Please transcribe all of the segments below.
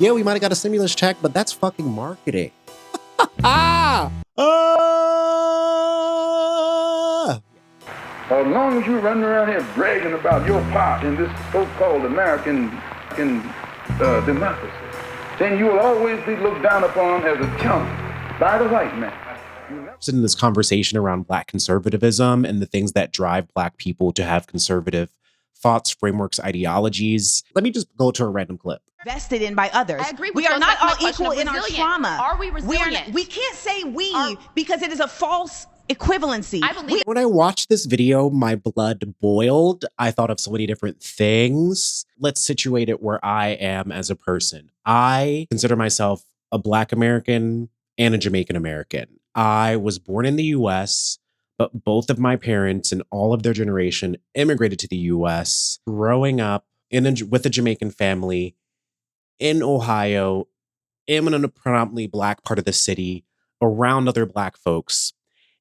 Yeah, we might have got a stimulus check, but that's fucking marketing. Ah! As long as you're running around here bragging about your part in this so-called American democracy, then you will always be looked down upon as a chump by the white man. In this conversation around Black conservatism and the things that drive Black people to have conservative thoughts, frameworks, ideologies. Let me just go to a random clip. Vested in by others. I agree with we you. are not all That's my equal question in of our resilience. trauma. Are we resilient? We can't say because it is a false equivalency. I believe When I watched this video, my blood boiled. I thought of so many different things. Let's situate it where I am as a person. I consider myself a Black American and a Jamaican American. I was born in the US, but both of my parents and all of their generation immigrated to the US, growing up with a Jamaican family in Ohio, in a predominantly Black part of the city, around other Black folks.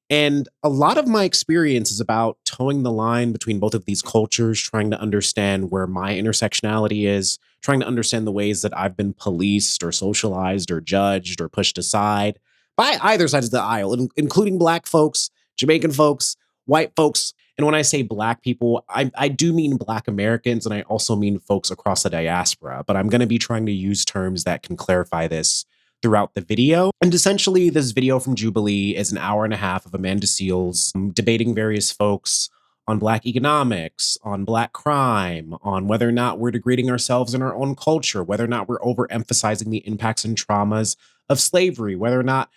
And a lot of my experience is about towing the line between both of these cultures, trying to understand where my intersectionality is, trying to understand the ways that I've been policed or socialized or judged or pushed aside by either side of the aisle, including Black folks, Jamaican folks, white folks. And when I say Black people, I do mean Black Americans, and I also mean folks across the diaspora. But I'm going to be trying to use terms that can clarify this throughout the video. And essentially, this video from Jubilee is an hour and a half of Amanda Seales debating various folks on Black economics, on Black crime, on whether or not we're degrading ourselves in our own culture, whether or not we're overemphasizing the impacts and traumas of slavery, whether or not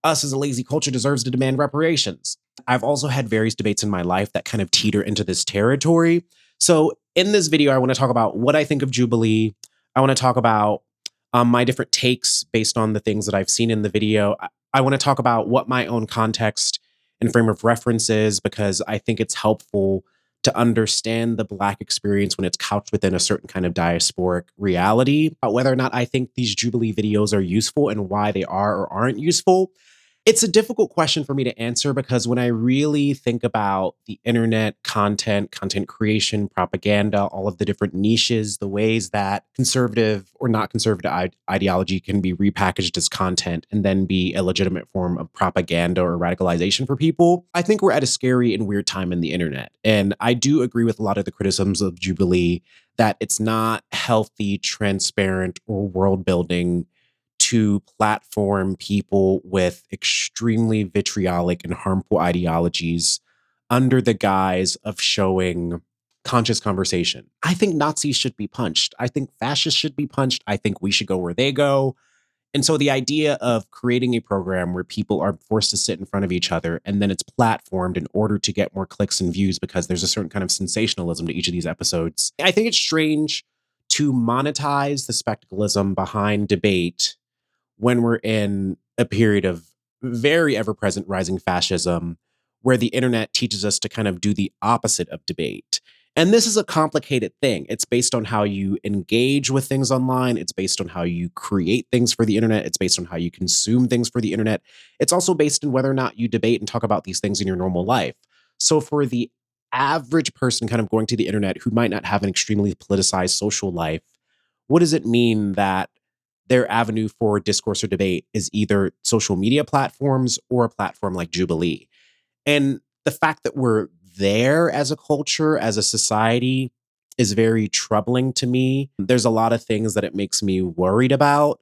us as a lazy culture deserves to demand reparations. I've also had various debates in my life that kind of teeter into this territory. So in this video, I want to talk about what I think of Jubilee. I want to talk about my different takes based on the things that I've seen in the video. I want to talk about what my own context and frame of reference is, because I think it's helpful to understand the Black experience when it's couched within a certain kind of diasporic reality. Whether or not I think these Jubilee videos are useful and why they are or aren't useful. It's a difficult question for me to answer, because when I really think about the internet, content creation, propaganda, all of the different niches, the ways that conservative or not conservative ideology can be repackaged as content and then be a legitimate form of propaganda or radicalization for people, I think we're at a scary and weird time in the internet. And I do agree with a lot of the criticisms of Jubilee that it's not healthy, transparent, or world building to platform people with extremely vitriolic and harmful ideologies under the guise of showing conscious conversation. I think Nazis should be punched. I think fascists should be punched. I think we should go where they go. And so the idea of creating a program where people are forced to sit in front of each other and then it's platformed in order to get more clicks and views because there's a certain kind of sensationalism to each of these episodes. I think it's strange to monetize the spectaclism behind debate when we're in a period of very ever-present rising fascism, where the internet teaches us to kind of do the opposite of debate. And this is a complicated thing. It's based on how you engage with things online. It's based on how you create things for the internet. It's based on how you consume things for the internet. It's also based on whether or not you debate and talk about these things in your normal life. So for the average person kind of going to the internet who might not have an extremely politicized social life, what does it mean that their avenue for discourse or debate is either social media platforms or a platform like Jubilee? And the fact that we're there as a culture, as a society, is very troubling to me. There's a lot of things that it makes me worried about.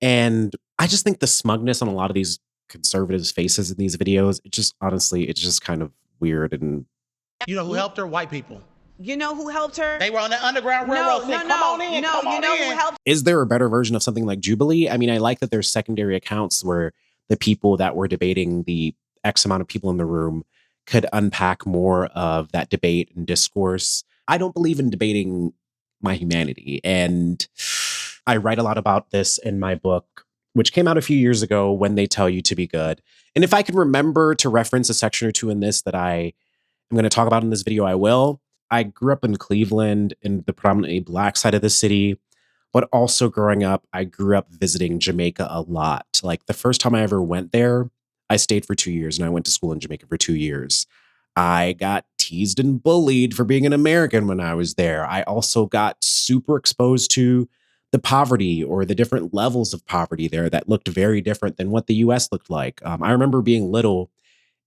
And I just think the smugness on a lot of these conservatives' faces in these videos, it's just kind of weird. And you know who helped her? White people. You know who helped her? They were on the Underground Railroad. Come on in. No, come on you know in. who helped? Is there a better version of something like Jubilee? I mean, I like that there's secondary accounts where the people that were debating, the X amount of people in the room, could unpack more of that debate and discourse. I don't believe in debating my humanity. And I write a lot about this in my book, which came out a few years ago, When They Tell You to Be Good. And if I can remember to reference a section or two in this that I am going to talk about in this video, I will. I grew up in Cleveland, in the predominantly Black side of the city, but also growing up, I grew up visiting Jamaica a lot. Like the first time I ever went there, I stayed for 2 years and I went to school in Jamaica for 2 years. I got teased and bullied for being an American when I was there. I also got super exposed to the the poverty or the different levels of poverty there that looked very different than what the US looked like. I remember being little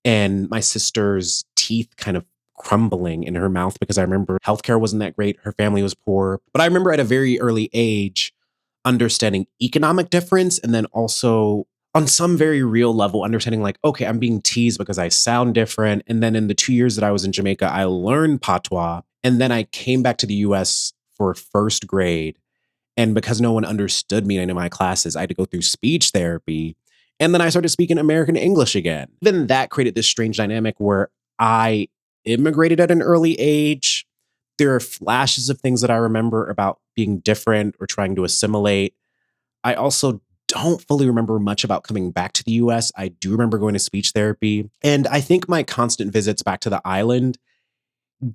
and my sister's teeth kind of crumbling in her mouth because I remember healthcare wasn't that great. Her family was poor. But I remember at a very early age understanding economic difference and then also on some very real level understanding like, okay, I'm being teased because I sound different. And then in the 2 years that I was in Jamaica, I learned patois. And then I came back to the US for first grade. And because no one understood me in my classes, I had to go through speech therapy. And then I started speaking American English again. Then that created this strange dynamic where I immigrated at an early age. There are flashes of things that I remember about being different or trying to assimilate. I also don't fully remember much about coming back to the US. I do remember going to speech therapy. And I think my constant visits back to the island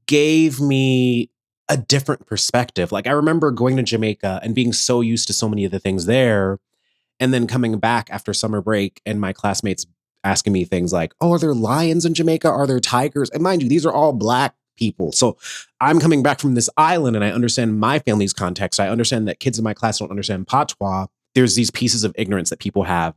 gave me a different perspective. Like I remember going to Jamaica and being so used to so many of the things there and then coming back after summer break and my classmates asking me things like, oh, are there lions in Jamaica? Are there tigers? And mind you, these are all Black people. So I'm coming back from this island and I understand my family's context. I understand that kids in my class don't understand patois. There's these pieces of ignorance that people have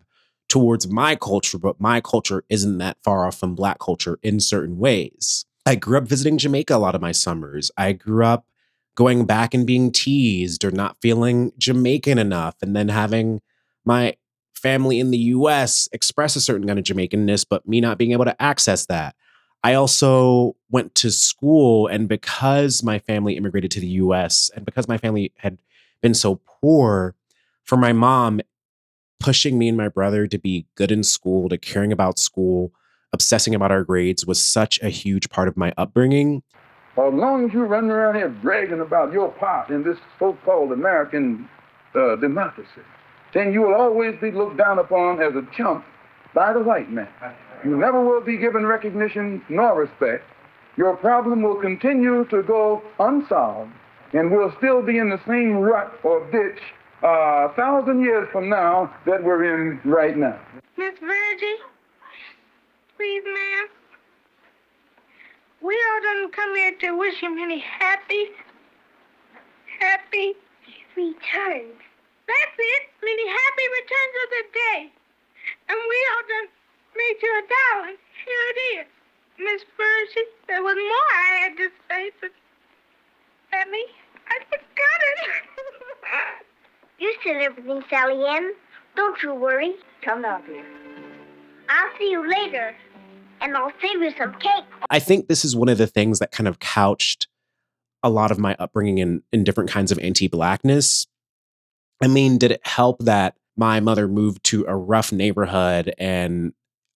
towards my culture, but my culture isn't that far off from Black culture in certain ways. I grew up visiting Jamaica a lot of my summers. I grew up going back and being teased or not feeling Jamaican enough and then having my family in the US express a certain kind of Jamaicanness, but me not being able to access that. I also went to school, and because my family immigrated to the US and because my family had been so poor, for my mom pushing me and my brother to be good in school, to caring about school, obsessing about our grades was such a huge part of my upbringing. As long as you're running around here bragging about your part in this so-called American democracy, then you will always be looked down upon as a chump by the white man. You never will be given recognition nor respect. Your problem will continue to go unsolved, and we'll still be in the same rut or ditch 1,000 years from now that we're in right now. Miss Virgie, please, ma'am. We all done come here to wish you many happy returns. That's it, many happy returns of the day. And we all done made you $1. Here it is. Miss Virgie, there was more I had to say, but I forgot it. You said everything, Sally Ann. Don't you worry. Come down here. I'll see you later, and I'll save you some cake. I think this is one of the things that kind of couched a lot of my upbringing in different kinds of anti-Blackness. I mean, did it help that my mother moved to a rough neighborhood and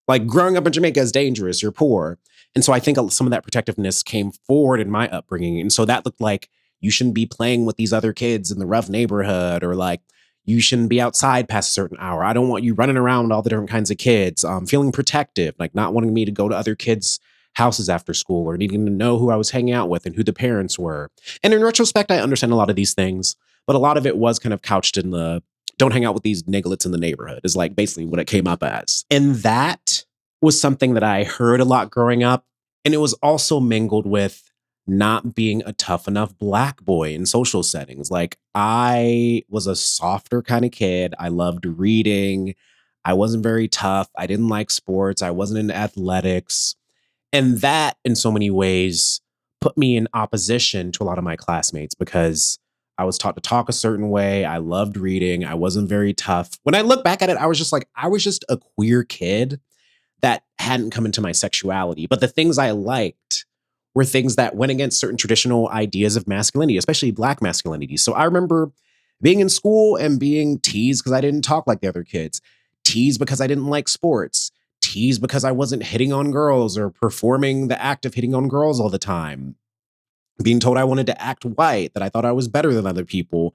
like growing up in Jamaica is dangerous, you're poor. And so I think some of that protectiveness came forward in my upbringing. And so that looked like you shouldn't be playing with these other kids in the rough neighborhood, or like you shouldn't be outside past a certain hour. I don't want you running around with all the different kinds of kids, feeling protective, like not wanting me to go to other kids' houses after school or needing to know who I was hanging out with and who the parents were. And in retrospect, I understand a lot of these things, but a lot of it was kind of couched in the don't hang out with these nigglets in the neighborhood is like basically what it came up as. And that was something that I heard a lot growing up. And it was also mingled with not being a tough enough Black boy in social settings. Like I was a softer kind of kid. I loved reading. I wasn't very tough. I didn't like sports. I wasn't into athletics. And that in so many ways put me in opposition to a lot of my classmates because I was taught to talk a certain way. I loved reading. I wasn't very tough. When I look back at it, I was just a queer kid that hadn't come into my sexuality. But the things I liked were things that went against certain traditional ideas of masculinity, especially Black masculinity. So I remember being in school and being teased because I didn't talk like the other kids, teased because I didn't like sports, teased because I wasn't hitting on girls or performing the act of hitting on girls all the time, being told I wanted to act white, that I thought I was better than other people.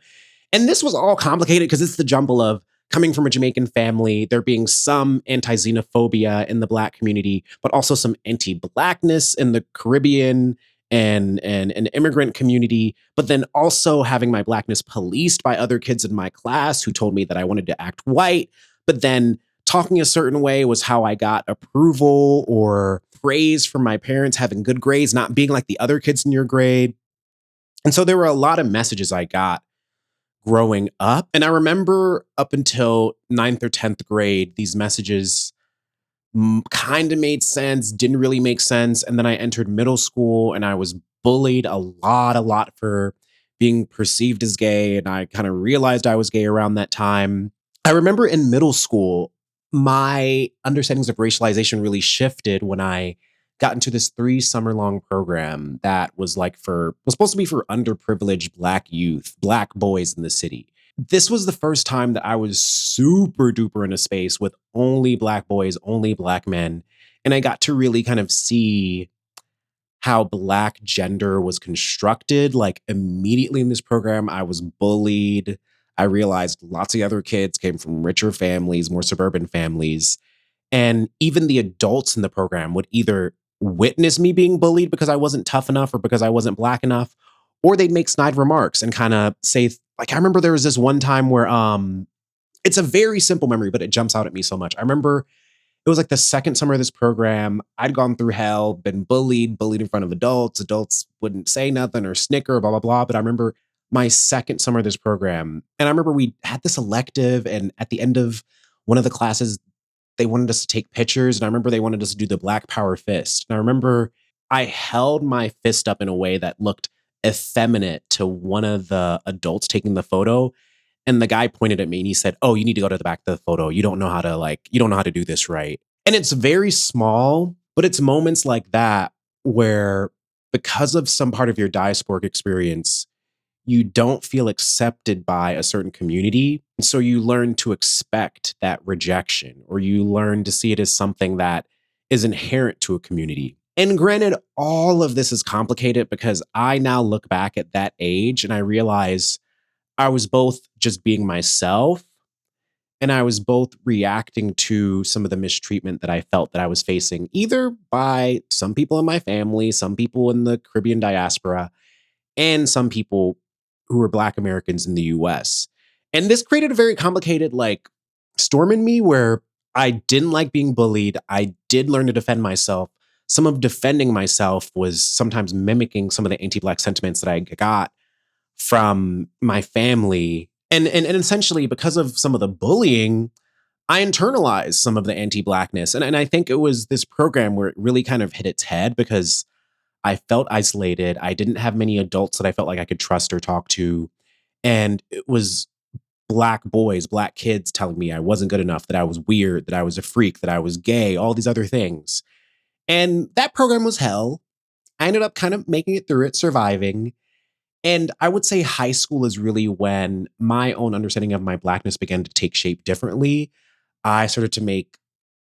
And this was all complicated because it's the jumble of coming from a Jamaican family, there being some anti-xenophobia in the Black community, but also some anti-Blackness in the Caribbean and an immigrant community, but then also having my Blackness policed by other kids in my class who told me that I wanted to act white, but then talking a certain way was how I got approval or praise from my parents, having good grades, not being like the other kids in your grade. And so there were a lot of messages I got growing up. And I remember up until 9th or 10th grade, these messages kind of made sense, didn't really make sense. And then I entered middle school and I was bullied a lot for being perceived as gay. And I kind of realized I was gay around that time. I remember in middle school, my understandings of racialization really shifted when I got into this 3-summer-long program that was supposed to be for underprivileged Black youth, Black boys in the city. This was the first time that I was super duper in a space with only Black boys, only Black men. And I got to really kind of see how Black gender was constructed. Like immediately in this program, I was bullied. I realized lots of other kids came from richer families, more suburban families. And even the adults in the program would either witness me being bullied because I wasn't tough enough or because I wasn't Black enough, or they'd make snide remarks and kind of say, like, I remember there was this one time where it's a very simple memory, but it jumps out at me so much. I remember it was like the second summer of this program. I'd gone through hell, been bullied in front of adults. Adults wouldn't say nothing or snicker, blah, blah, blah. But I remember my second summer of this program. And I remember we had this elective, and at the end of one of the classes, they wanted us to take pictures. And I remember they wanted us to do the Black Power fist. And I remember I held my fist up in a way that looked effeminate to one of the adults taking the photo. And the guy pointed at me and he said, "Oh, you need to go to the back of the photo. You don't know how to do this right." And it's very small, but it's moments like that where, because of some part of your diasporic experience, you don't feel accepted by a certain community. And so you learn to expect that rejection, or you learn to see it as something that is inherent to a community. And granted, all of this is complicated because I now look back at that age and I realize I was both just being myself, and I was both reacting to some of the mistreatment that I felt that I was facing, either by some people in my family, some people in the Caribbean diaspora, and some people who were Black Americans in the US. And this created a very complicated storm in me where I didn't like being bullied. I did learn to defend myself. Some of defending myself was sometimes mimicking some of the anti-Black sentiments that I got from my family. And essentially, because of some of the bullying, I internalized some of the anti-Blackness. And I think it was this program where it really kind of hit its head because I felt isolated. I didn't have many adults that I felt like I could trust or talk to. And it was Black boys, Black kids telling me I wasn't good enough, that I was weird, that I was a freak, that I was gay, all these other things. And that program was hell. I ended up kind of making it through it, surviving. And I would say high school is really when my own understanding of my Blackness began to take shape differently. I started to make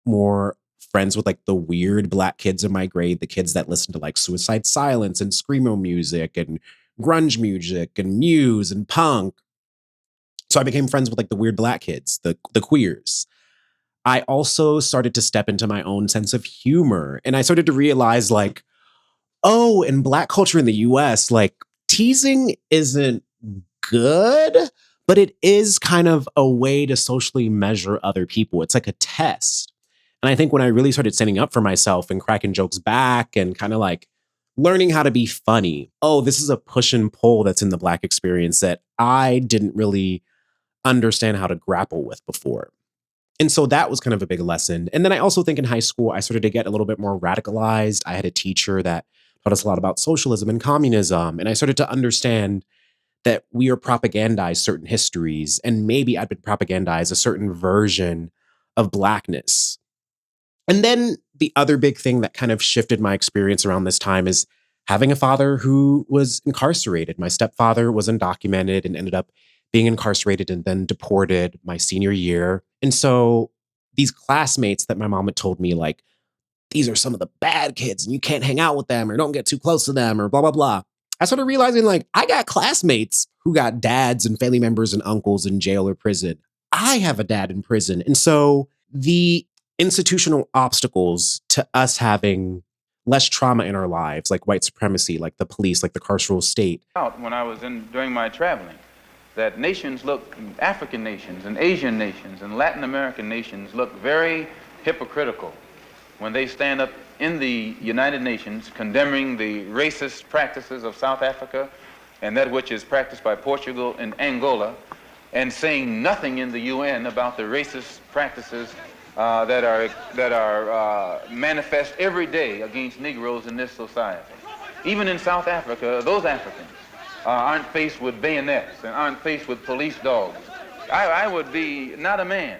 more friends with the weird Black kids in my grade, the kids that listened to Suicide Silence and screamo music and grunge music and Muse and punk. So I became friends with the weird Black kids, the queers. I also started to step into my own sense of humor, and I started to realize oh, in Black culture in the US, teasing isn't good, but it is kind of a way to socially measure other people. It's like a test. And I think when I really started standing up for myself and cracking jokes back and kind of learning how to be funny, oh, this is a push and pull that's in the Black experience that I didn't really understand how to grapple with before. And so that was kind of a big lesson. And then I also think in high school, I started to get a little bit more radicalized. I had a teacher that taught us a lot about socialism and communism. And I started to understand that we are propagandized certain histories. And maybe I'd been propagandized a certain version of Blackness. And then the other big thing that kind of shifted my experience around this time is having a father who was incarcerated. My stepfather was undocumented and ended up being incarcerated and then deported my senior year. And so these classmates that my mom had told me, these are some of the bad kids and you can't hang out with them or don't get too close to them or blah, blah, blah. I started realizing I got classmates who got dads and family members and uncles in jail or prison. I have a dad in prison. And so the institutional obstacles to us having less trauma in our lives, like white supremacy, like the police, like the carceral state. When I was during my traveling, that nations look, African nations and Asian nations and Latin American nations look very hypocritical when they stand up in the United Nations condemning the racist practices of South Africa and that which is practiced by Portugal and Angola, and saying nothing in the UN about the racist practices that are manifest every day against Negroes in this society. Even in South Africa, those Africans aren't faced with bayonets and aren't faced with police dogs. I would be not a man.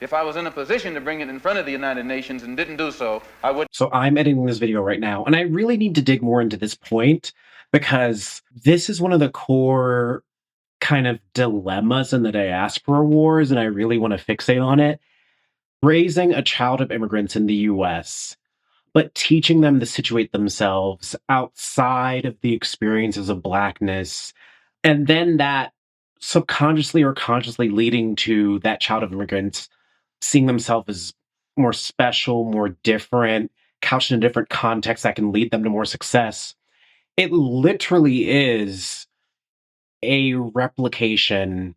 If I was in a position to bring it in front of the United Nations and didn't do so, I would. So I'm editing this video right now, and I really need to dig more into this point because this is one of the core kind of dilemmas in the diaspora wars, and I really want to fixate on it. Raising a child of immigrants in the US, but teaching them to situate themselves outside of the experiences of Blackness, and then that subconsciously or consciously leading to that child of immigrants seeing themselves as more special, more different, couched in a different context that can lead them to more success. It literally is a replication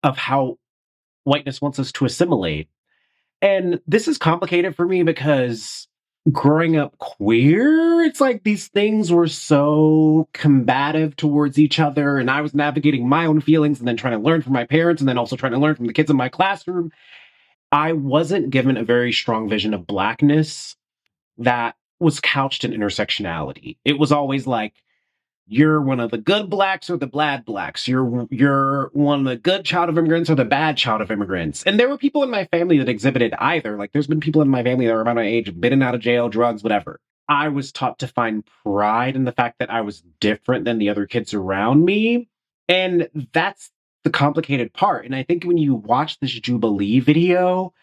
of how whiteness wants us to assimilate. And this is complicated for me because growing up queer, it's like these things were so combative towards each other. And I was navigating my own feelings and then trying to learn from my parents and then also trying to learn from the kids in my classroom. I wasn't given a very strong vision of Blackness that was couched in intersectionality. It was always like, you're one of the good Blacks or the bad Blacks. You're one of the good child of immigrants or the bad child of immigrants. And there were people in my family that exhibited either. Like, there's been people in my family that were around my age, been in and out of jail, drugs, whatever. I was taught to find pride in the fact that I was different than the other kids around me. And that's the complicated part. And I think when you watch this Jubilee video,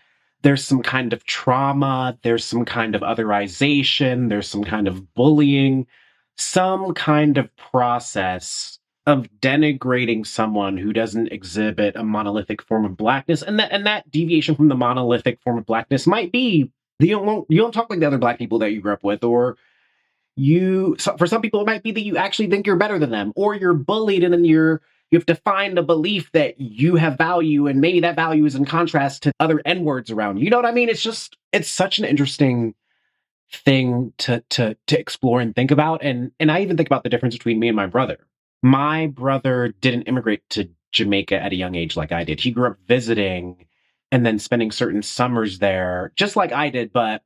there's some kind of trauma, there's some kind of otherization, there's some kind of bullying, some kind of process of denigrating someone who doesn't exhibit a monolithic form of Blackness. And that deviation from the monolithic form of Blackness might be you don't talk like the other Black people that you grew up with, or for some people it might be that you actually think you're better than them, or you're bullied and then you have to find a belief that you have value, and maybe that value is in contrast to other N-words around you. You know what I mean? It's such an interesting thing to explore and think about. And I even think about the difference between me and my brother. My brother didn't immigrate to Jamaica at a young age like I did. He grew up visiting and then spending certain summers there, just like I did, but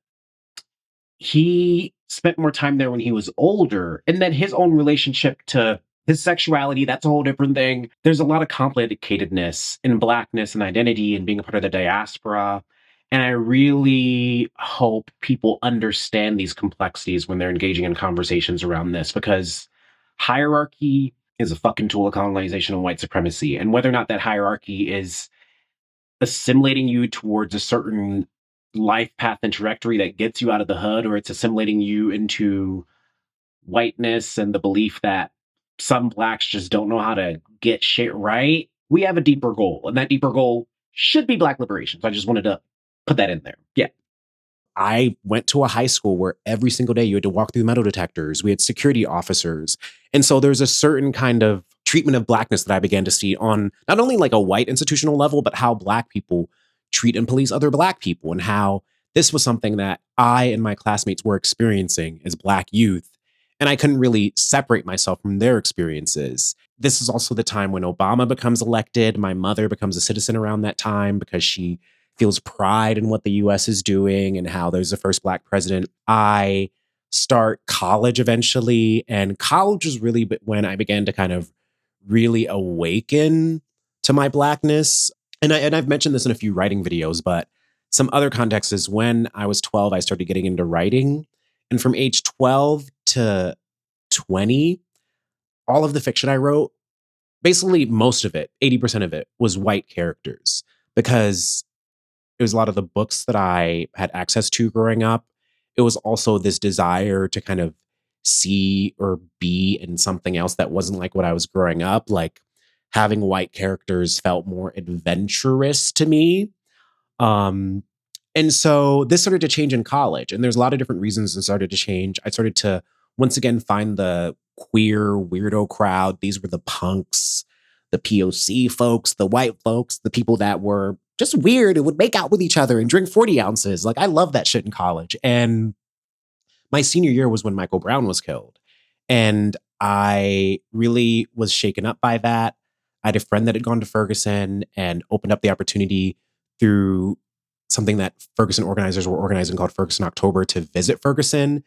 he spent more time there when he was older. And then his own relationship to his sexuality, that's a whole different thing. There's a lot of complicatedness in Blackness and identity and being a part of the diaspora. And I really hope people understand these complexities when they're engaging in conversations around this, because hierarchy is a fucking tool of colonization and white supremacy. And whether or not that hierarchy is assimilating you towards a certain life path and trajectory that gets you out of the hood, or it's assimilating you into whiteness and the belief that some Blacks just don't know how to get shit right, we have a deeper goal. And that deeper goal should be Black liberation. So I just wanted to put that in there. Yeah. I went to a high school where every single day you had to walk through metal detectors. We had security officers. And so there's a certain kind of treatment of Blackness that I began to see on not only like a white institutional level, but how Black people treat and police other Black people, and how this was something that I and my classmates were experiencing as Black youth. And I couldn't really separate myself from their experiences. This is also the time when Obama becomes elected. My mother becomes a citizen around that time because she feels pride in what the US is doing and how there's the first Black president. I start college eventually, and college was really when I began to kind of really awaken to my Blackness. And I've mentioned this in a few writing videos, but some other context is when I was 12, I started getting into writing. And from age 12 to 20, all of the fiction I wrote, basically most of it, 80% of it, was white characters, because it was a lot of the books that I had access to growing up. It was also this desire to kind of see or be in something else that wasn't like what I was growing up. Like, having white characters felt more adventurous to me. And so this started to change in college, and there's a lot of different reasons it started to change. I started to once again find the queer weirdo crowd. These were the punks, the POC folks, the white folks, the people that were just weird and would make out with each other and drink 40 ounces. Like, I loved that shit in college. And my senior year was when Michael Brown was killed. And I really was shaken up by that. I had a friend that had gone to Ferguson and opened up the opportunity through something that Ferguson organizers were organizing called Ferguson October to visit Ferguson.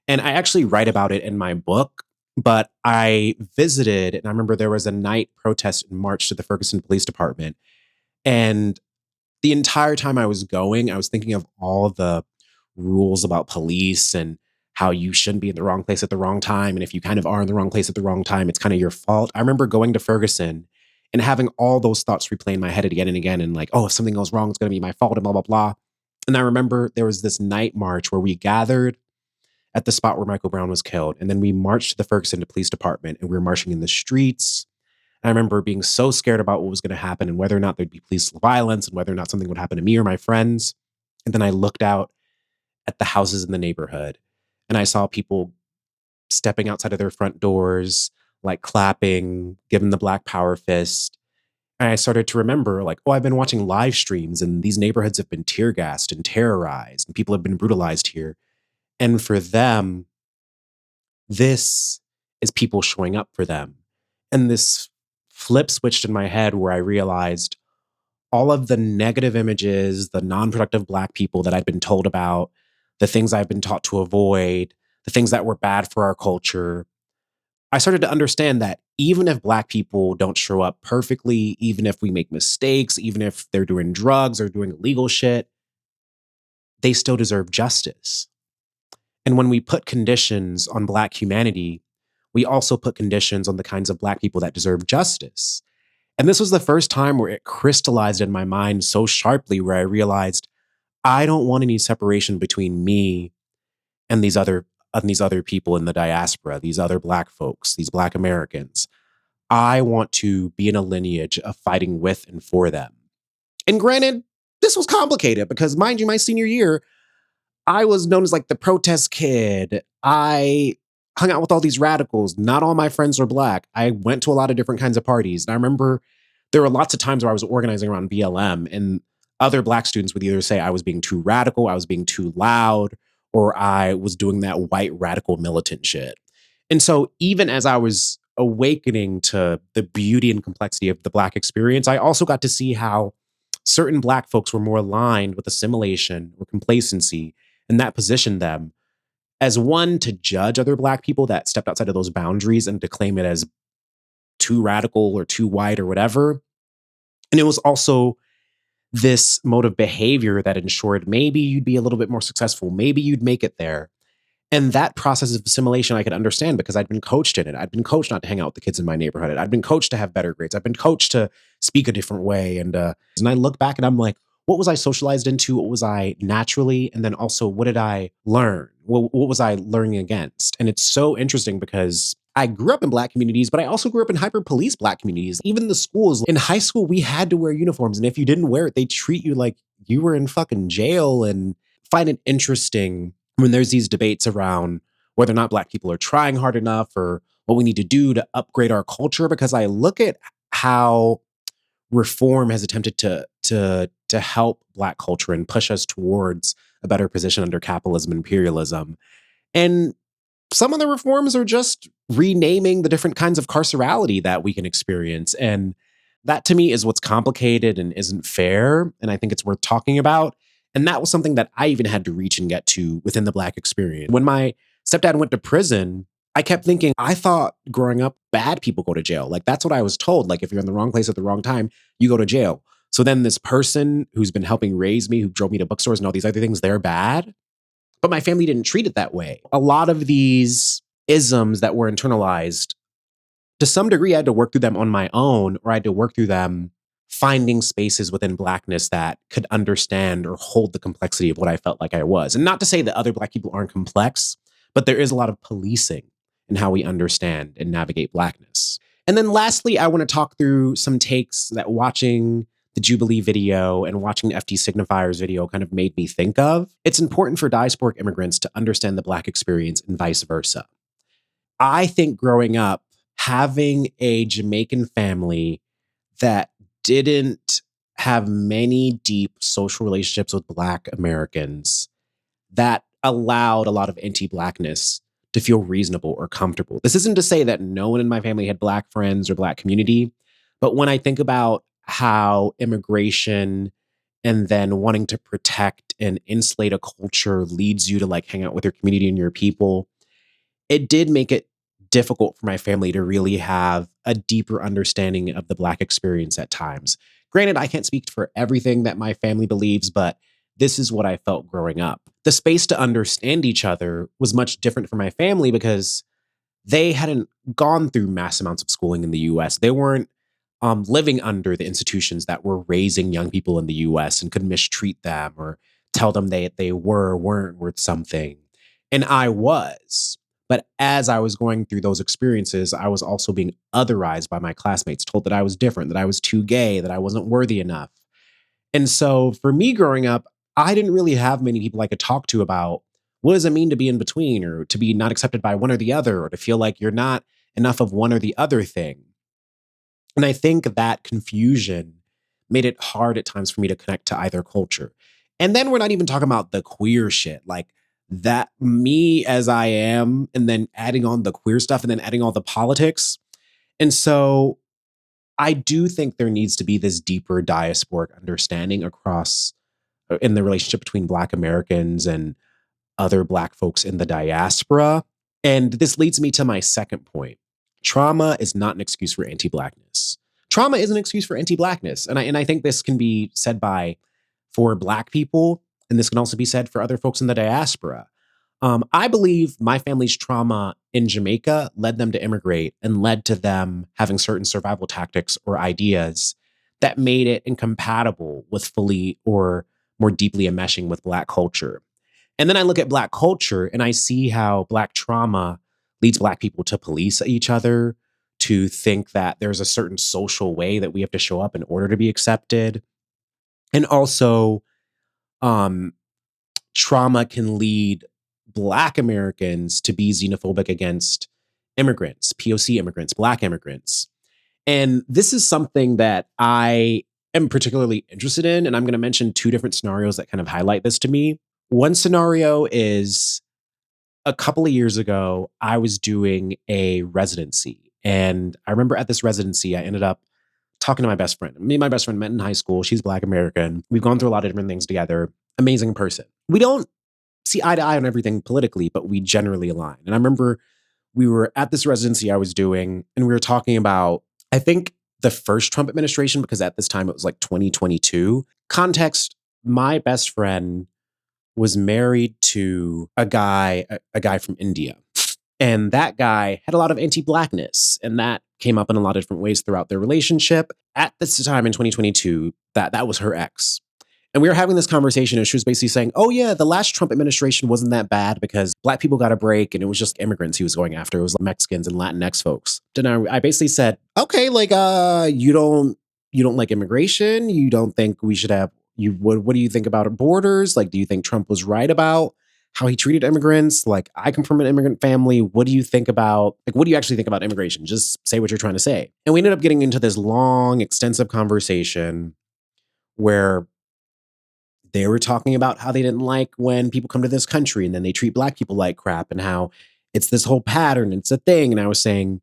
And I actually write about it in my book, but I visited, and I remember there was a night protest in March to the Ferguson Police Department. And the entire time I was going, I was thinking of all the rules about police and how you shouldn't be in the wrong place at the wrong time. And if you kind of are in the wrong place at the wrong time, it's kind of your fault. I remember going to Ferguson and having all those thoughts replay in my head again and again. And like, oh, if something goes wrong, it's going to be my fault and blah, blah, blah. And I remember there was this night march where we gathered at the spot where Michael Brown was killed. And then we marched to the Ferguson Police Department and we were marching in the streets. I remember being so scared about what was going to happen and whether or not there'd be police violence and whether or not something would happen to me or my friends. And then I looked out at the houses in the neighborhood and I saw people stepping outside of their front doors, like clapping, giving the Black Power fist. And I started to remember, like, oh, I've been watching live streams and these neighborhoods have been tear gassed and terrorized and people have been brutalized here. And for them, this is people showing up for them. And this flip switched in my head where I realized all of the negative images, the non-productive Black people that I'd been told about, the things I've been taught to avoid, the things that were bad for our culture. I started to understand that even if Black people don't show up perfectly, even if we make mistakes, even if they're doing drugs or doing illegal shit, they still deserve justice. And when we put conditions on Black humanity, we also put conditions on the kinds of Black people that deserve justice. And this was the first time where it crystallized in my mind so sharply where I realized I don't want any separation between me and these other people in the diaspora, these other Black folks, these Black Americans. I want to be in a lineage of fighting with and for them. And granted, this was complicated because, mind you, my senior year, I was known as like the protest kid. I hung out with all these radicals. Not all my friends were Black. I went to a lot of different kinds of parties. And I remember there were lots of times where I was organizing around BLM and other Black students would either say I was being too radical, I was being too loud, or I was doing that white radical militant shit. And so even as I was awakening to the beauty and complexity of the Black experience, I also got to see how certain Black folks were more aligned with assimilation or complacency, and that positioned them as one to judge other Black people that stepped outside of those boundaries and to claim it as too radical or too white or whatever. And it was also this mode of behavior that ensured maybe you'd be a little bit more successful, maybe you'd make it there. And that process of assimilation I could understand because I'd been coached in it. I'd been coached not to hang out with the kids in my neighborhood. I'd been coached to have better grades. I've been coached to speak a different way. And I look back and I'm like, what was I socialized into? What was I naturally? And then also, what did I learn? What was I learning against? And it's so interesting because I grew up in Black communities, but I also grew up in hyper-police Black communities. Even the schools, in high school, we had to wear uniforms. And if you didn't wear it, they treat you like you were in fucking jail. And find it interesting when there's these debates around whether or not Black people are trying hard enough or what we need to do to upgrade our culture, because I look at how reform has attempted to help Black culture and push us towards a better position under capitalism and imperialism. And some of the reforms are just renaming the different kinds of carcerality that we can experience. And that to me is what's complicated and isn't fair. And I think it's worth talking about. And that was something that I even had to reach and get to within the Black experience. When my stepdad went to prison, I kept thinking, I thought growing up, bad people go to jail. Like, that's what I was told. Like, if you're in the wrong place at the wrong time, you go to jail. So then this person who's been helping raise me, who drove me to bookstores and all these other things, they're bad. But my family didn't treat it that way. A lot of these isms that were internalized, to some degree, I had to work through them on my own, or I had to work through them finding spaces within Blackness that could understand or hold the complexity of what I felt like I was. And not to say that other Black people aren't complex, but there is a lot of policing in how we understand and navigate Blackness. And then lastly, I want to talk through some takes that watching the Jubilee video and watching the FT Signifiers video kind of made me think of. It's important for diasporic immigrants to understand the Black experience and vice versa. I think growing up, having a Jamaican family that didn't have many deep social relationships with Black Americans, that allowed a lot of anti-Blackness to feel reasonable or comfortable. This isn't to say that no one in my family had Black friends or Black community, but when I think about how immigration and then wanting to protect and insulate a culture leads you to like hang out with your community and your people, it did make it difficult for my family to really have a deeper understanding of the Black experience at times. Granted, I can't speak for everything that my family believes, but this is what I felt growing up. The space to understand each other was much different for my family because they hadn't gone through mass amounts of schooling in the US. They weren't living under the institutions that were raising young people in the US and could mistreat them or tell them they were or weren't worth something. And I was. But as I was going through those experiences, I was also being otherized by my classmates, told that I was different, that I was too gay, that I wasn't worthy enough. And so for me growing up, I didn't really have many people I could talk to about what does it mean to be in between or to be not accepted by one or the other or to feel like you're not enough of one or the other thing. And I think that confusion made it hard at times for me to connect to either culture. And then we're not even talking about the queer shit, like that me as I am, and then adding on the queer stuff and then adding all the politics. And so I do think there needs to be this deeper diasporic understanding across in the relationship between Black Americans and other Black folks in the diaspora. And this leads me to my second point. Trauma is not an excuse for anti-Blackness. Trauma is an excuse for anti-Blackness. And I think this can be said for Black people, and this can also be said for other folks in the diaspora. I believe my family's trauma in Jamaica led them to immigrate and led to them having certain survival tactics or ideas that made it incompatible with fully or more deeply enmeshing with Black culture. And then I look at Black culture and I see how Black trauma leads Black people to police each other, to think that there's a certain social way that we have to show up in order to be accepted. And also, trauma can lead Black Americans to be xenophobic against immigrants, POC immigrants, Black immigrants. And this is something that I am particularly interested in. And I'm going to mention two different scenarios that kind of highlight this to me. One scenario is a couple of years ago, I was doing a residency. And I remember at this residency, I ended up talking to my best friend. Me and my best friend met in high school. She's Black American. We've gone through a lot of different things together. Amazing person. We don't see eye to eye on everything politically, but we generally align. And I remember we were at this residency I was doing, and we were talking about, I think, the first Trump administration, because at this time it was like 2022. Context, my best friend was married to a guy from India. And that guy had a lot of anti-Blackness, and that came up in a lot of different ways throughout their relationship. At this time in 2022, that was her ex. And we were having this conversation, and she was basically saying, oh yeah, the last Trump administration wasn't that bad because Black people got a break, and it was just immigrants he was going after. It was Mexicans and Latinx folks. And I basically said, okay, like, you don't like immigration? You don't think we should have, what do you think about borders? Like, do you think Trump was right about how he treated immigrants? Like, I come from an immigrant family. What do you think about, like, what do you actually think about immigration? Just say what you're trying to say. And we ended up getting into this long, extensive conversation where they were talking about how they didn't like when people come to this country and then they treat Black people like crap and how it's this whole pattern, it's a thing. And I was saying,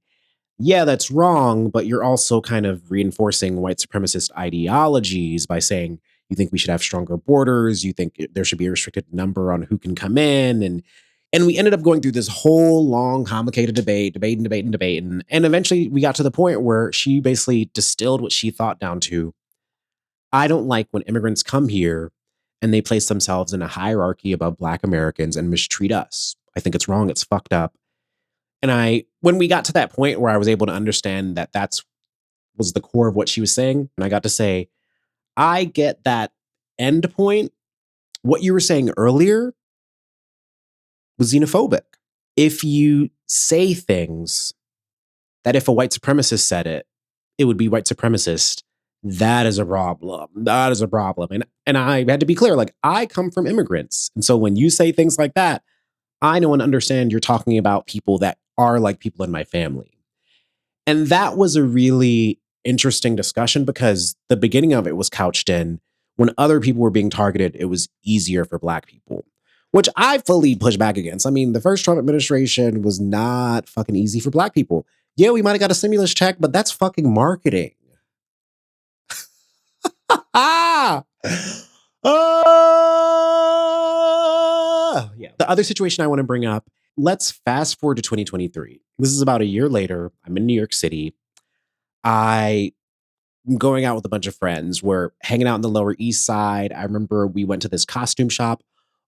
yeah, that's wrong, but you're also kind of reinforcing white supremacist ideologies by saying you think we should have stronger borders, you think there should be a restricted number on who can come in. And we ended up going through this whole long, complicated debate. And eventually we got to the point where she basically distilled what she thought down to, I don't like when immigrants come here and they place themselves in a hierarchy above Black Americans and mistreat us. I think it's wrong. It's fucked up. And when we got to that point where I was able to understand that was the core of what she was saying, and I got to say, I get that end point. What you were saying earlier was xenophobic. If you say things that if a white supremacist said it, it would be white supremacist, that is a problem. That is a problem. And I had to be clear, like, I come from immigrants. And so when you say things like that, I know and understand you're talking about people that are like people in my family. And that was a really interesting discussion because the beginning of it was couched in when other people were being targeted, it was easier for Black people. which I fully push back against. I mean, the first Trump administration was not fucking easy for Black people. Yeah, we might have got a stimulus check, but that's fucking marketing. Ah! Yeah. The other situation I want to bring up, let's fast forward to 2023. This is about a year later. I'm in New York City. I'm going out with a bunch of friends. We're hanging out in the Lower East Side. I remember we went to this costume shop.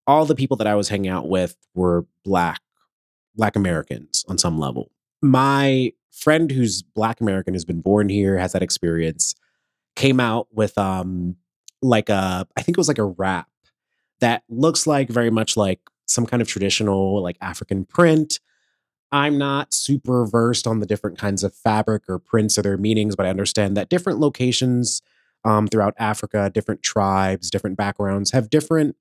All the people that I was hanging out with were Black Americans on some level. My friend who's Black American, who's been born here, has that experience, came out with I think it was like a wrap that looks like very much like some kind of traditional like African print. I'm not super versed on the different kinds of fabric or prints or their meanings, but I understand that different locations throughout Africa, different tribes, different backgrounds have different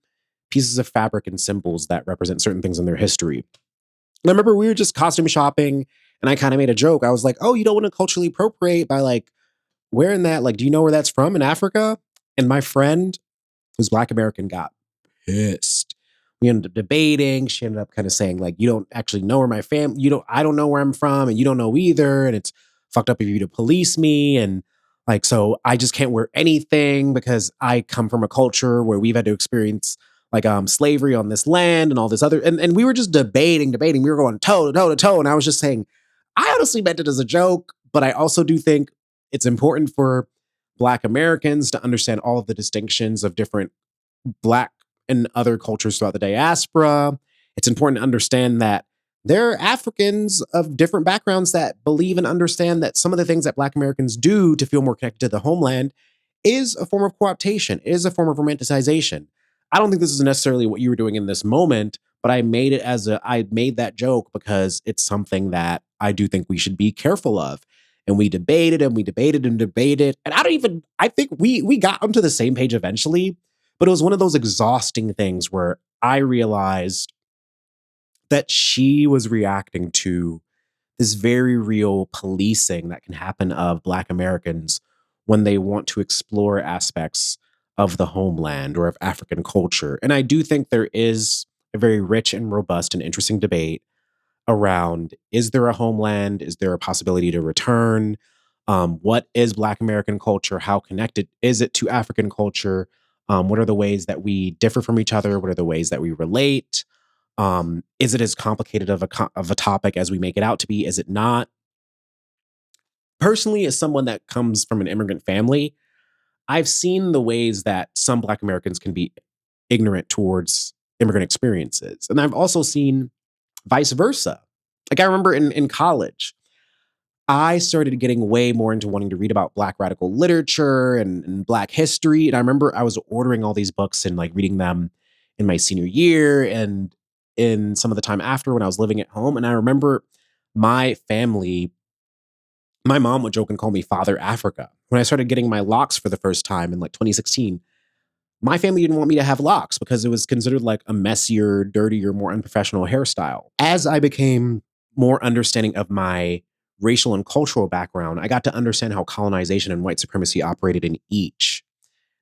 pieces of fabric and symbols that represent certain things in their history. And I remember we were just costume shopping and I kind of made a joke. I was like, oh, you don't want to culturally appropriate by like wearing that? Like, do you know where that's from in Africa? And my friend, who's Black American, got pissed. We ended up debating. She ended up kind of saying, like, you don't actually know where my family, I don't know where I'm from, and you don't know either. And it's fucked up of you to police me. And like, so I just can't wear anything because I come from a culture where we've had to experience like slavery on this land and all this other. And we were just debating. We were going toe to toe to toe. And I was just saying, I honestly meant it as a joke, but I also do think it's important for Black Americans to understand all of the distinctions of different Black and other cultures throughout the diaspora. It's important to understand that there are Africans of different backgrounds that believe and understand that some of the things that Black Americans do to feel more connected to the homeland is a form of co-optation, is a form of romanticization. I don't think this is necessarily what you were doing in this moment, but I made that joke because it's something that I do think we should be careful of. And we debated and we debated and debated. And I think we got onto the same page eventually, but it was one of those exhausting things where I realized that she was reacting to this very real policing that can happen of Black Americans when they want to explore aspects of the homeland or of African culture. And I do think there is a very rich and robust and interesting debate around, is there a homeland? Is there a possibility to return? What is Black American culture? How connected is it to African culture? What are the ways that we differ from each other? What are the ways that we relate? Is it as complicated of a topic as we make it out to be? Is it not? Personally, as someone that comes from an immigrant family, I've seen the ways that some Black Americans can be ignorant towards immigrant experiences. And I've also seen vice versa. Like I remember in college, I started getting way more into wanting to read about Black radical literature and Black history. And I remember I was ordering all these books and like reading them in my senior year and in some of the time after when I was living at home. And I remember my family, my mom would joke and call me Father Africa. When I started getting my locks for the first time in like 2016, my family didn't want me to have locks because it was considered like a messier, dirtier, more unprofessional hairstyle. As I became more understanding of my racial and cultural background, I got to understand how colonization and white supremacy operated in each.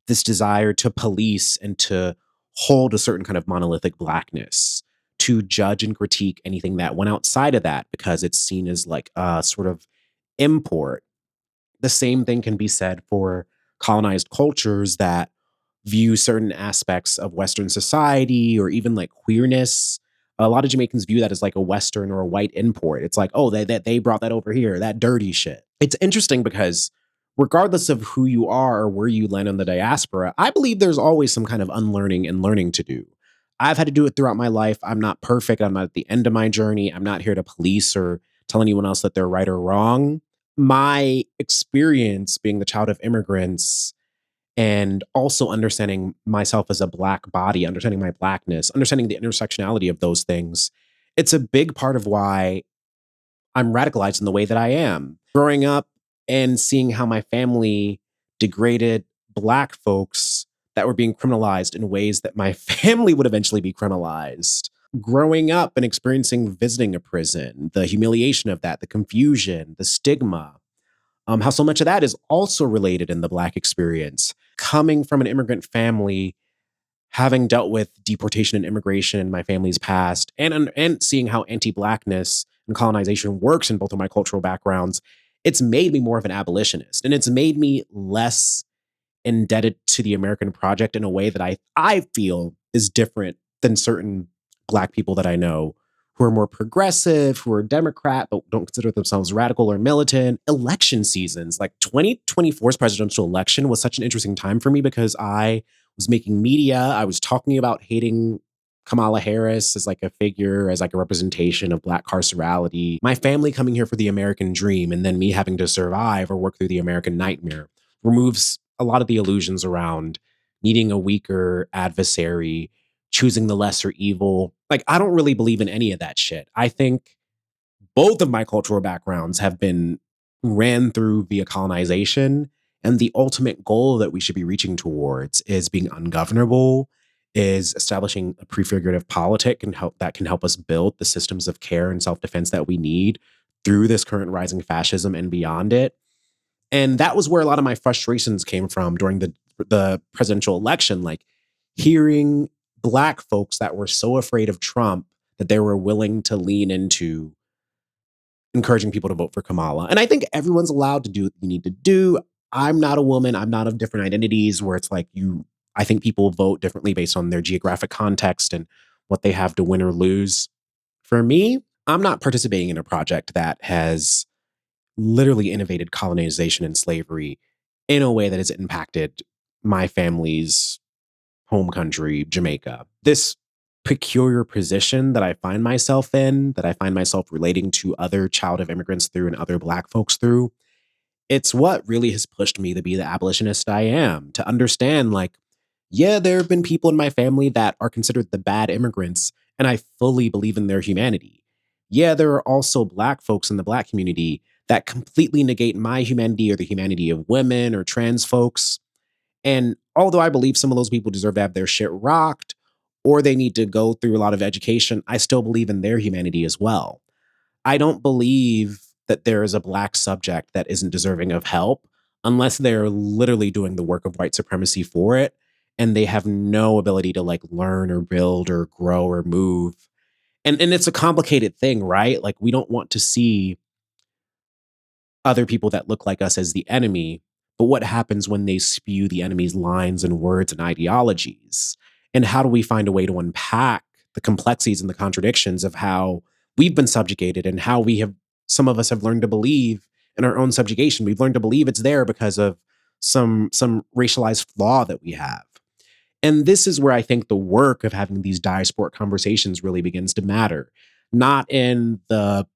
This desire to police and to hold a certain kind of monolithic Blackness, to judge and critique anything that went outside of that because it's seen as like a sort of import. The same thing can be said for colonized cultures that view certain aspects of Western society or even like queerness. A lot of Jamaicans view that as like a Western or a white import. It's like, oh, they brought that over here, that dirty shit. It's interesting because regardless of who you are or where you land in the diaspora, I believe there's always some kind of unlearning and learning to do. I've had to do it throughout my life. I'm not perfect. I'm not at the end of my journey. I'm not here to police or tell anyone else that they're right or wrong. My experience being the child of immigrants and also understanding myself as a Black body, understanding my Blackness, understanding the intersectionality of those things, it's a big part of why I'm radicalized in the way that I am. Growing up and seeing how my family degraded Black folks that were being criminalized in ways that my family would eventually be criminalized. Growing up and experiencing visiting a prison, the humiliation of that, the confusion, the stigma, how so much of that is also related in the Black experience. Coming from an immigrant family, having dealt with deportation and immigration in my family's past, and seeing how anti-Blackness and colonization works in both of my cultural backgrounds, it's made me more of an abolitionist, and it's made me less indebted to the American project in a way that I feel is different than certain Black people that I know who are more progressive, who are Democrat, but don't consider themselves radical or militant. Election seasons, like 2024's presidential election was such an interesting time for me because I was making media. I was talking about hating Kamala Harris as like a figure, as like a representation of Black carcerality. My family coming here for the American dream and then me having to survive or work through the American nightmare removes a lot of the illusions around needing a weaker adversary, choosing the lesser evil. Like, I don't really believe in any of that shit. I think both of my cultural backgrounds have been ran through via colonization. And the ultimate goal that we should be reaching towards is being ungovernable, is establishing a prefigurative politic that can help us build the systems of care and self-defense that we need through this current rising fascism and beyond it. And that was where a lot of my frustrations came from during the presidential election, like hearing Black folks that were so afraid of Trump that they were willing to lean into encouraging people to vote for Kamala. And I think everyone's allowed to do what you need to do. I'm not a woman. I'm not of different identities where it's like I think people vote differently based on their geographic context and what they have to win or lose. For me, I'm not participating in a project that has literally innovated colonization and slavery in a way that has impacted my family's home country, Jamaica. This peculiar position that I find myself in, that I find myself relating to other child of immigrants through and other Black folks through, it's what really has pushed me to be the abolitionist I am, to understand, like, yeah, there have been people in my family that are considered the bad immigrants, and I fully believe in their humanity. Yeah, there are also Black folks in the Black community that completely negate my humanity or the humanity of women or trans folks. And although I believe some of those people deserve to have their shit rocked or they need to go through a lot of education, I still believe in their humanity as well. I don't believe that there is a Black subject that isn't deserving of help unless they're literally doing the work of white supremacy for it and they have no ability to like learn or build or grow or move. And it's a complicated thing, right? Like, we don't want to see other people that look like us as the enemy, but what happens when they spew the enemy's lines and words and ideologies? And how do we find a way to unpack the complexities and the contradictions of how we've been subjugated and how some of us have learned to believe in our own subjugation. We've learned to believe it's there because of some racialized flaw that we have. And this is where I think the work of having these diasporic conversations really begins to matter. Not in the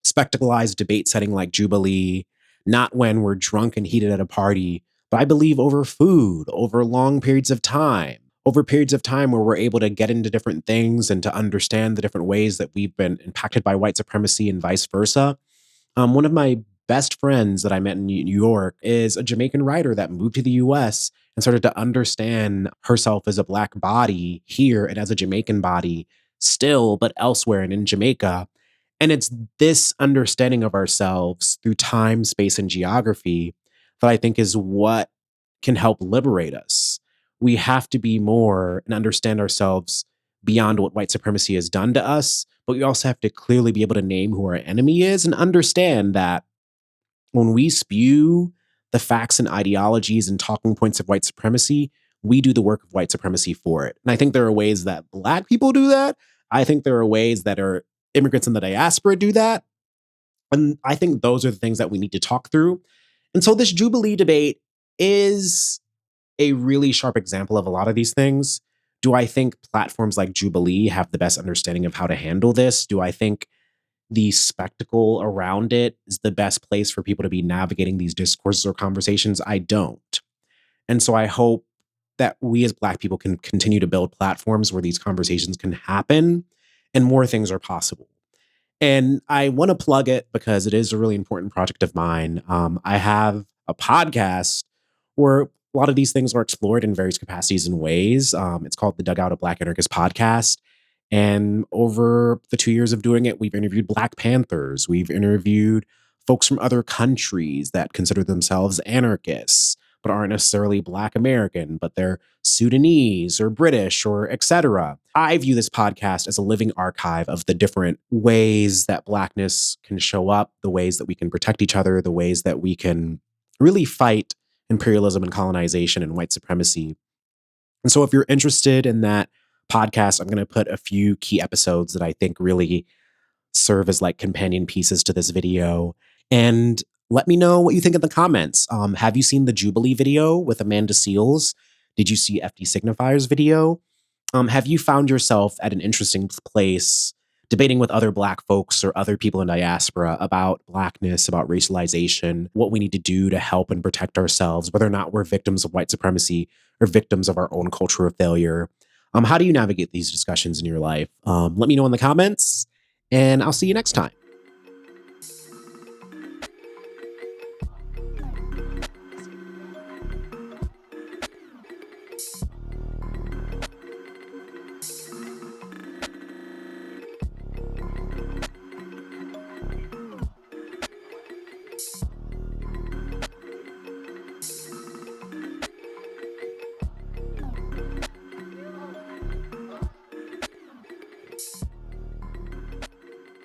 spectacleized debate setting like Jubilee, not when we're drunk and heated at a party, but I believe over food, over long periods of time, over periods of time where we're able to get into different things and to understand the different ways that we've been impacted by white supremacy and vice versa. One of my best friends that I met in New York is a Jamaican writer that moved to the US and started to understand herself as a Black body here and as a Jamaican body still, but elsewhere and in Jamaica. And it's this understanding of ourselves through time, space, and geography that I think is what can help liberate us. We have to be more and understand ourselves beyond what white supremacy has done to us, but we also have to clearly be able to name who our enemy is and understand that when we spew the facts and ideologies and talking points of white supremacy, we do the work of white supremacy for it. And I think there are ways that Black people do that. I think there are ways that are immigrants in the diaspora do that. And I think those are the things that we need to talk through. And so this Jubilee debate is a really sharp example of a lot of these things. Do I think platforms like Jubilee have the best understanding of how to handle this? Do I think the spectacle around it is the best place for people to be navigating these discourses or conversations? I don't. And so I hope that we as Black people can continue to build platforms where these conversations can happen and more things are possible. And I want to plug it because it is a really important project of mine. I have a podcast where a lot of these things are explored in various capacities and ways. It's called the Dugout of Black Anarchists podcast. And over the 2 years of doing it, we've interviewed Black Panthers. We've interviewed folks from other countries that consider themselves anarchists, but aren't necessarily Black American, but they're Sudanese or British or etc. I view this podcast as a living archive of the different ways that Blackness can show up, the ways that we can protect each other, the ways that we can really fight imperialism and colonization and white supremacy. And so if you're interested in that podcast, I'm going to put a few key episodes that I think really serve as like companion pieces to this video. And let me know what you think in the comments. Have you seen the Jubilee video with Amanda Seales? Did you see FD Signifier's video? Have you found yourself at an interesting place debating with other Black folks or other people in diaspora about Blackness, about racialization, what we need to do to help and protect ourselves, whether or not we're victims of white supremacy or victims of our own culture of failure? How do you navigate these discussions in your life? Let me know in the comments, and I'll see you next time.